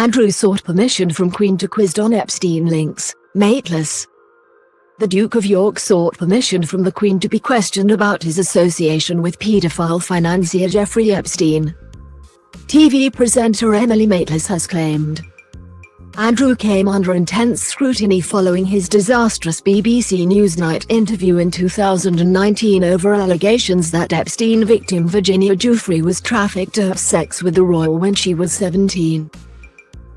Andrew sought permission from Queen to quiz on Epstein links, Maitlis. The Duke of York sought permission from the Queen to be questioned about his association with paedophile financier Jeffrey Epstein. TV presenter Emily Maitlis has claimed. Andrew came under intense scrutiny following his disastrous BBC Newsnight interview in 2019 over allegations that Epstein victim Virginia Giuffre was trafficked to have sex with the royal when she was 17.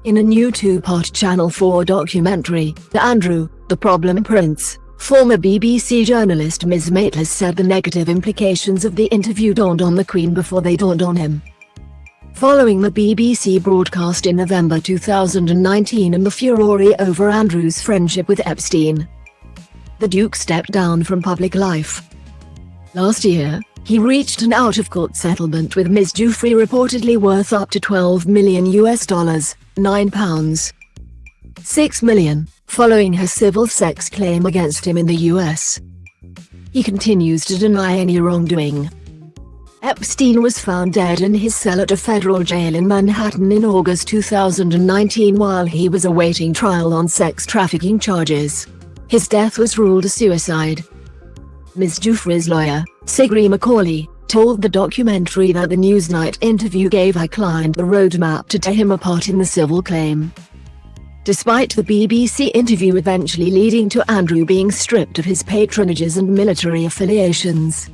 In a new two-part Channel 4 documentary, Andrew, the Problem Prince, former BBC journalist Ms. Maitlis said the negative implications of the interview dawned on the Queen before they dawned on him. Following the BBC broadcast in November 2019 and the furore over Andrew's friendship with Epstein, the Duke stepped down from public life. Last year, he reached an out-of-court settlement with Ms. Giuffre reportedly worth up to $12 million £9.6 million, following her civil sex claim against him in the US. He continues to deny any wrongdoing. Epstein was found dead in his cell at a federal jail in Manhattan in August 2019 while he was awaiting trial on sex trafficking charges. His death was ruled a suicide. Ms. Giuffre's lawyer, Sigrid McCauley, told the documentary that the Newsnight interview gave her client the roadmap to tear him apart in the civil claim. Despite the BBC interview eventually leading to Andrew being stripped of his patronages and military affiliations,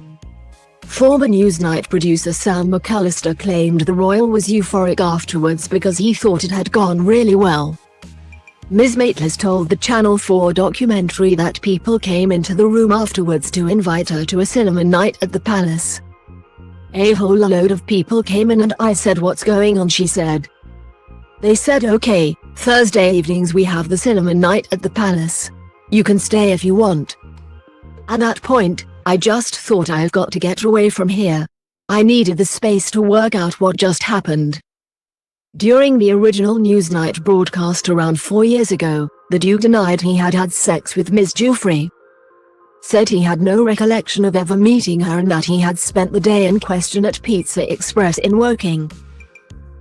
former Newsnight producer Sam McAllister claimed the royal was euphoric afterwards because he thought it had gone really well. Ms. Maitlis told the Channel 4 documentary that people came into the room afterwards to invite her to a cinema night at the palace. "A whole load of people came in and I said, 'What's going on?' she said. They said, 'Okay, Thursday evenings we have the cinema night at the palace. You can stay if you want.' At that point, I just thought I've got to get away from here. I needed the space to work out what just happened." During the original Newsnight broadcast around 4 years ago, the Duke denied he had had sex with Ms. Giuffre, said he had no recollection of ever meeting her and that he had spent the day in question at Pizza Express in Woking,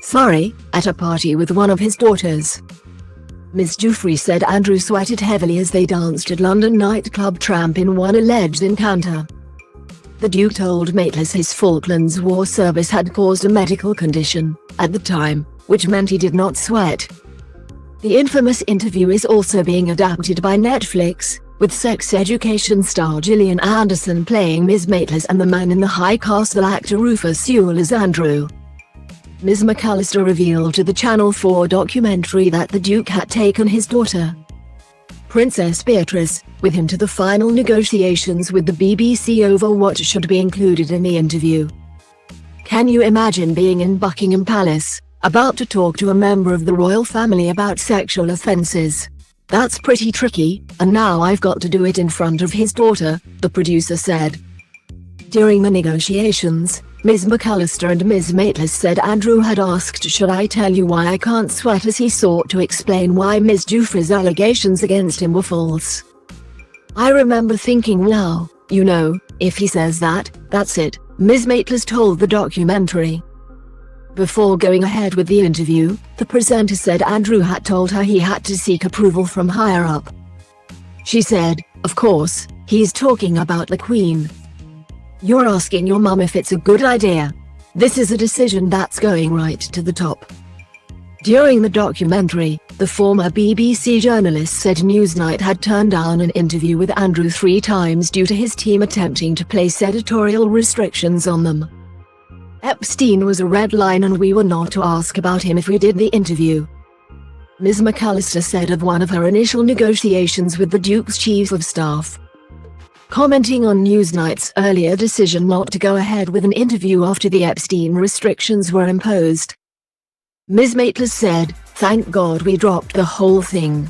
Surrey, at a party with one of his daughters. Ms. Giuffre said Andrew sweated heavily as they danced at London nightclub Tramp in one alleged encounter. The Duke told Maitlis his Falklands War service had caused a medical condition, at the time, which meant he did not sweat. The infamous interview is also being adapted by Netflix, with sex education star Gillian Anderson playing Ms. Maitlis and the Man in the High Castle actor Rufus Sewell as Andrew. Ms. McAllister revealed to the Channel 4 documentary that the Duke had taken his daughter, Princess Beatrice, with him to the final negotiations with the BBC over what should be included in the interview. Can you imagine being in Buckingham Palace, about to talk to a member of the royal family about sexual offences? That's pretty tricky, and now I've got to do it in front of his daughter, the producer said. During the negotiations, Ms. McAllister and Ms. Maitlis said Andrew had asked, "Should I tell you why I can't sweat?" as he sought to explain why Ms. Giuffre's allegations against him were false. "I remember thinking, wow, you know, if he says that, that's it," Ms. Maitlis told the documentary. Before going ahead with the interview, the presenter said Andrew had told her he had to seek approval from higher up. She said, "Of course, he's talking about the Queen. You're asking your mum if it's a good idea. This is a decision that's going right to the top." During the documentary, the former BBC journalist said Newsnight had turned down an interview with Andrew 3 times due to his team attempting to place editorial restrictions on them. "Epstein was a red line and we were not to ask about him if we did the interview," Ms. McAllister said of one of her initial negotiations with the Duke's chief of staff, commenting on Newsnight's earlier decision not to go ahead with an interview after the Epstein restrictions were imposed. Ms. Maitlis said, "Thank God we dropped the whole thing.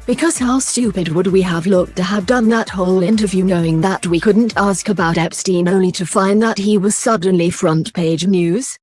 Because how stupid would we have looked to have done that whole interview knowing that we couldn't ask about Epstein only to find that he was suddenly front page news?"